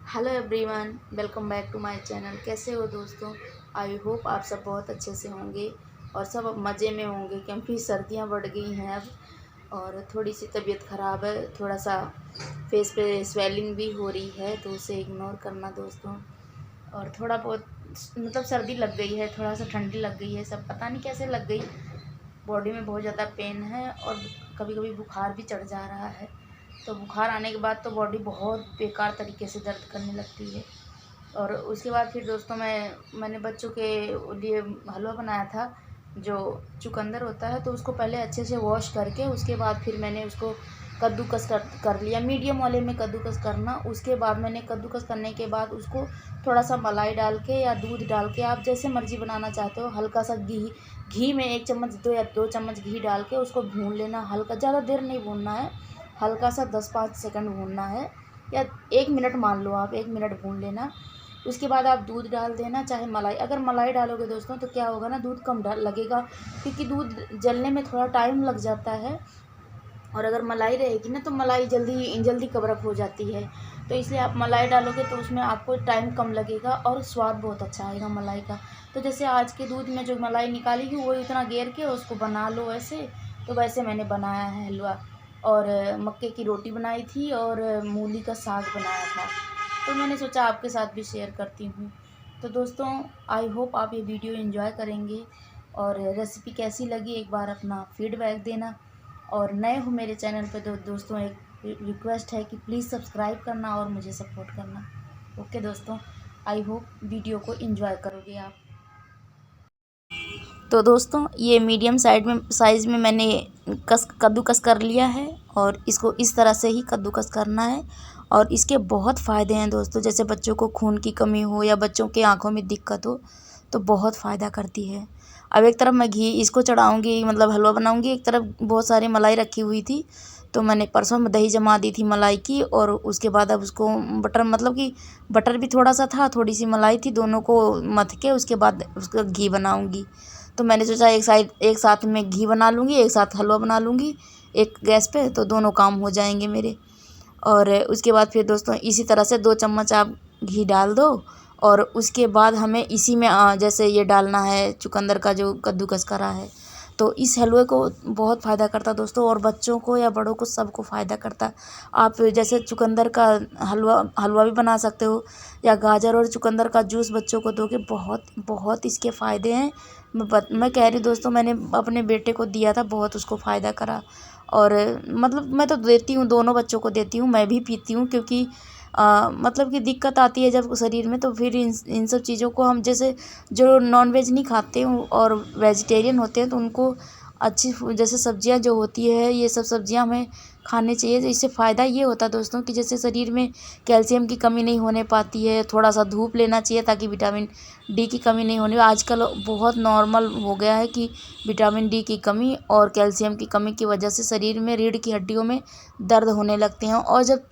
Hello everyone, welcome back to my channel. कैसे हो दोस्तों? आई होप आप सब बहुत अच्छे से होंगे और सब अब मज़े में होंगे, क्योंकि सर्दियां बढ़ गई हैं अब और थोड़ी सी तबीयत ख़राब है। थोड़ा सा फेस पे स्वेलिंग भी हो रही है, तो उसे इग्नोर करना दोस्तों। और थोड़ा बहुत मतलब सर्दी लग गई है, थोड़ा सा ठंडी लग गई है, सब पता नहीं कैसे लग गई। बॉडी में बहुत ज़्यादा पेन है और कभी कभी बुखार भी चढ़ जा रहा है। तो बुखार आने के बाद तो बॉडी बहुत बेकार तरीके से दर्द करने लगती है। और उसके बाद फिर दोस्तों मैंने बच्चों के लिए हलवा बनाया था, जो चुकंदर होता है। तो उसको पहले अच्छे से वॉश करके उसके बाद फिर मैंने उसको कद्दूकस कर लिया, मीडियम वाले में कद्दूकस करना। उसके बाद मैंने कद्दूकस करने के बाद उसको थोड़ा सा मलाई डाल के या दूध डाल के, आप जैसे मर्ज़ी बनाना चाहते हो, हल्का सा घी घी में 1 चम्मच 2 चम्मच घी डाल के उसको भून लेना। हल्का, ज़्यादा देर नहीं भूनना है, हल्का सा 10-5 सेकंड भूनना है, या 1 मिनट मान लो, आप 1 मिनट भून लेना। उसके बाद आप दूध डाल देना, चाहे मलाई। अगर मलाई डालोगे दोस्तों तो क्या होगा ना, दूध कम लगेगा, क्योंकि दूध जलने में थोड़ा टाइम लग जाता है। और अगर मलाई रहेगी ना तो मलाई जल्दी जल्दी कवरअप हो जाती है। तो इसलिए आप मलाई डालोगे तो उसमें आपको टाइम कम लगेगा और स्वाद बहुत अच्छा आएगा मलाई का। तो जैसे आज के दूध में जो मलाई निकालेगी वो इतना गेर के उसको बना लो ऐसे। तो वैसे मैंने बनाया है हलवा। और मक्के की रोटी बनाई थी और मूली का साग बनाया था। तो मैंने सोचा आपके साथ भी शेयर करती हूँ। तो दोस्तों, आई होप आप ये वीडियो एंजॉय करेंगे। और रेसिपी कैसी लगी एक बार अपना फीडबैक देना। और नए हो मेरे चैनल पे तो दोस्तों एक रिक्वेस्ट है कि प्लीज़ सब्सक्राइब करना और मुझे सपोर्ट करना। ओके दोस्तों, आई होप वीडियो को एंजॉय करोगे आप। तो दोस्तों, ये मीडियम साइज़ में मैंने कद्दूकस कर लिया है और इसको इस तरह से ही कद्दूकस करना है। और इसके बहुत फ़ायदे हैं दोस्तों, जैसे बच्चों को खून की कमी हो या बच्चों के आँखों में दिक्कत हो तो बहुत फ़ायदा करती है। अब एक तरफ मैं घी इसको चढ़ाऊँगी, मतलब हलवा बनाऊँगी, एक तरफ बहुत सारी मलाई रखी हुई थी। तो मैंने परसों में दही जमा दी थी मलाई की, और उसके बाद अब उसको बटर, मतलब कि बटर भी थोड़ा सा था, थोड़ी सी मलाई थी, दोनों को मथ के उसके बाद उसका घी बनाऊँगी। तो मैंने सोचा एक साथ में घी बना लूँगी, एक साथ हलवा बना लूँगी एक गैस पे, तो दोनों काम हो जाएंगे मेरे। और उसके बाद फिर दोस्तों इसी तरह से 2 चम्मच आप घी डाल दो। और उसके बाद हमें इसी में जैसे ये डालना है चुकंदर का जो कद्दूकस करा है। तो इस हलवे को बहुत फ़ायदा करता है दोस्तों, और बच्चों को या बड़ों को सबको फ़ायदा करता है। आप जैसे चुकंदर का हलवा भी बना सकते हो, या गाजर और चुकंदर का जूस बच्चों को दोगे, बहुत बहुत इसके फ़ायदे हैं। मैं कह रही दोस्तों, मैंने अपने बेटे को दिया था, बहुत उसको फ़ायदा करा। और मतलब मैं तो देती हूँ, दोनों बच्चों को देती हूँ, मैं भी पीती हूँ, क्योंकि मतलब कि दिक्कत आती है जब शरीर में, तो फिर इन सब चीज़ों को हम, जैसे जो नॉनवेज नहीं खाते हैं और वेजिटेरियन होते हैं, तो उनको अच्छी जैसे सब्जियां जो होती है, ये सब सब्जियां हमें खाने चाहिए। तो इससे फ़ायदा ये होता है दोस्तों कि जैसे शरीर में कैल्शियम की कमी नहीं होने पाती है। थोड़ा सा धूप लेना चाहिए ताकि विटामिन डी की कमी नहीं होनी। आजकल बहुत नॉर्मल हो गया है कि विटामिन डी की कमी और कैल्शियम की कमी की वजह से शरीर में रीढ़ की हड्डियों में दर्द होने लगते हैं। और जब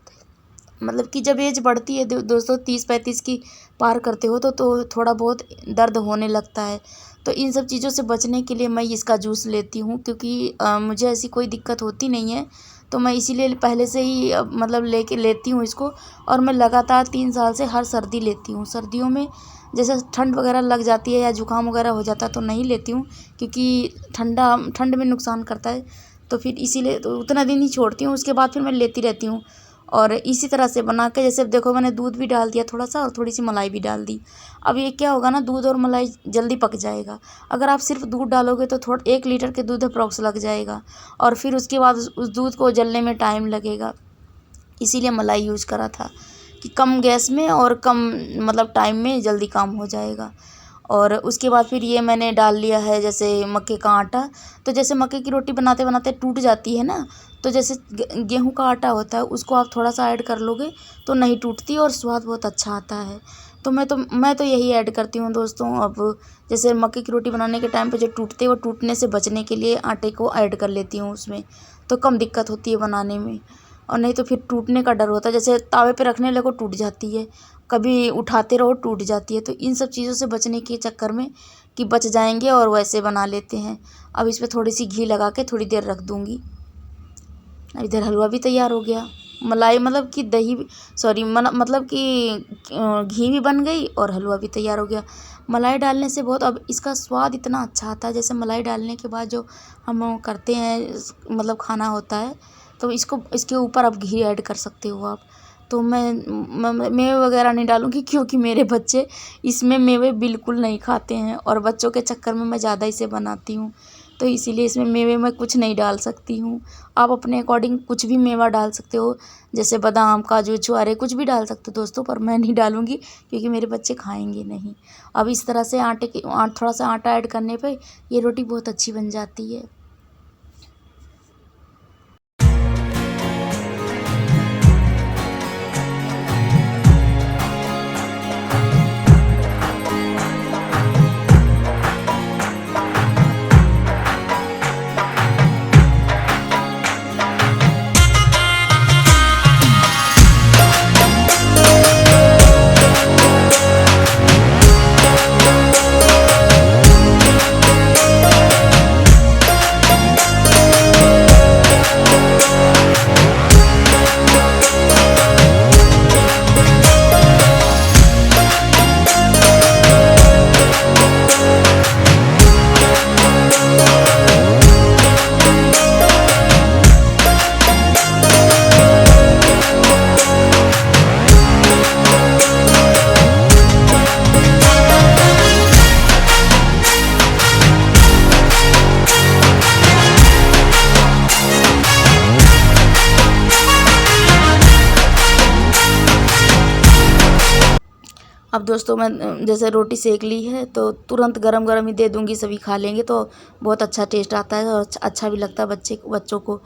मतलब कि जब एज बढ़ती है दोस्तों, 30-35 की पार करते हो तो थोड़ा बहुत दर्द होने लगता है। तो इन सब चीज़ों से बचने के लिए मैं इसका जूस लेती हूँ, क्योंकि मुझे ऐसी कोई दिक्कत होती नहीं है। तो मैं इसीलिए पहले से ही मतलब लेती हूँ इसको। और मैं लगातार 3 साल से हर सर्दी लेती हूँ। सर्दियों में जैसे ठंड वगैरह लग जाती है या जुकाम वगैरह हो जाता है तो नहीं लेती हूँ, क्योंकि ठंड में नुकसान करता है। तो फिर इसीलिए तो उतना दिन ही छोड़ती हूँ, उसके बाद फिर मैं लेती रहती हूँ। और इसी तरह से बना के, जैसे देखो मैंने दूध भी डाल दिया थोड़ा सा और थोड़ी सी मलाई भी डाल दी। अब ये क्या होगा ना, दूध और मलाई जल्दी पक जाएगा। अगर आप सिर्फ दूध डालोगे तो 1 लीटर के दूध अप्रॉक्स लग जाएगा, और फिर उसके बाद उस दूध को जलने में टाइम लगेगा। इसीलिए मलाई यूज़ करा था कि कम गैस में और कम मतलब टाइम में जल्दी काम हो जाएगा। और उसके बाद फिर ये मैंने डाल लिया है जैसे मक्के का आटा। तो जैसे मक्के की रोटी बनाते बनाते टूट जाती है ना, तो जैसे गेहूं का आटा होता है, उसको आप थोड़ा सा ऐड कर लोगे तो नहीं टूटती और स्वाद बहुत अच्छा आता है। तो मैं तो यही ऐड करती हूँ दोस्तों। अब जैसे मक्के की रोटी बनाने के टाइम पे जो टूटते हैं, वो टूटने से बचने के लिए आटे को ऐड कर लेती हूँ उसमें, तो कम दिक्कत होती है बनाने में। और नहीं तो फिर टूटने का डर होता है, जैसे तावे पे रखने लगो टूट जाती है, कभी उठाते रहो टूट जाती है। तो इन सब चीज़ों से बचने के चक्कर में कि बच जाएंगे और वैसे बना लेते हैं। अब इस पर थोड़ी सी घी लगा के थोड़ी देर रख दूँगी। इधर हलवा भी तैयार हो गया। मलाई मतलब कि दही सॉरी मतलब कि घी भी बन गई और हलवा भी तैयार हो गया। मलाई डालने से बहुत अब इसका स्वाद इतना अच्छा आता है। जैसे मलाई डालने के बाद जो हम करते हैं मतलब खाना होता है, तो इसके ऊपर आप घी ऐड कर सकते हो आप। तो मैं मेवे वगैरह नहीं डालूँगी क्योंकि मेरे बच्चे इसमें मेवे बिल्कुल नहीं खाते हैं और बच्चों के चक्कर में मैं ज़्यादा इसे बनाती हूँ, तो इसीलिए इसमें मेवे मैं कुछ नहीं डाल सकती हूँ। आप अपने अकॉर्डिंग कुछ भी मेवा डाल सकते हो, जैसे बादाम, काजू, छुआरे कुछ भी डाल सकते हो दोस्तों, पर मैं नहीं डालूँगी क्योंकि मेरे बच्चे खाएंगे नहीं। अब इस तरह से थोड़ा सा आटा ऐड करने पे ये रोटी बहुत अच्छी बन जाती है। अब दोस्तों मैं जैसे रोटी सेक ली है तो तुरंत गरम गरम ही दे दूँगी, सभी खा लेंगे तो बहुत अच्छा टेस्ट आता है और अच्छा भी लगता है बच्चों को।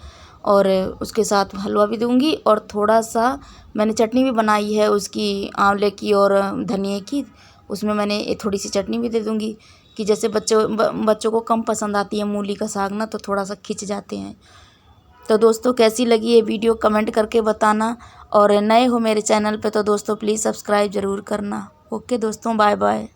और उसके साथ हलवा भी दूँगी और थोड़ा सा मैंने चटनी भी बनाई है उसकी, आंवले की और धनिए की, उसमें मैंने थोड़ी सी चटनी भी दे दूँगी कि जैसे बच्चों को कम पसंद आती है मूली का साग ना, तो थोड़ा सा खिंच जाते हैं। तो दोस्तों कैसी लगी ये वीडियो कमेंट करके बताना, और नए हो मेरे चैनल पे तो दोस्तों प्लीज़ सब्सक्राइब ज़रूर करना। ओके दोस्तों, बाय बाय।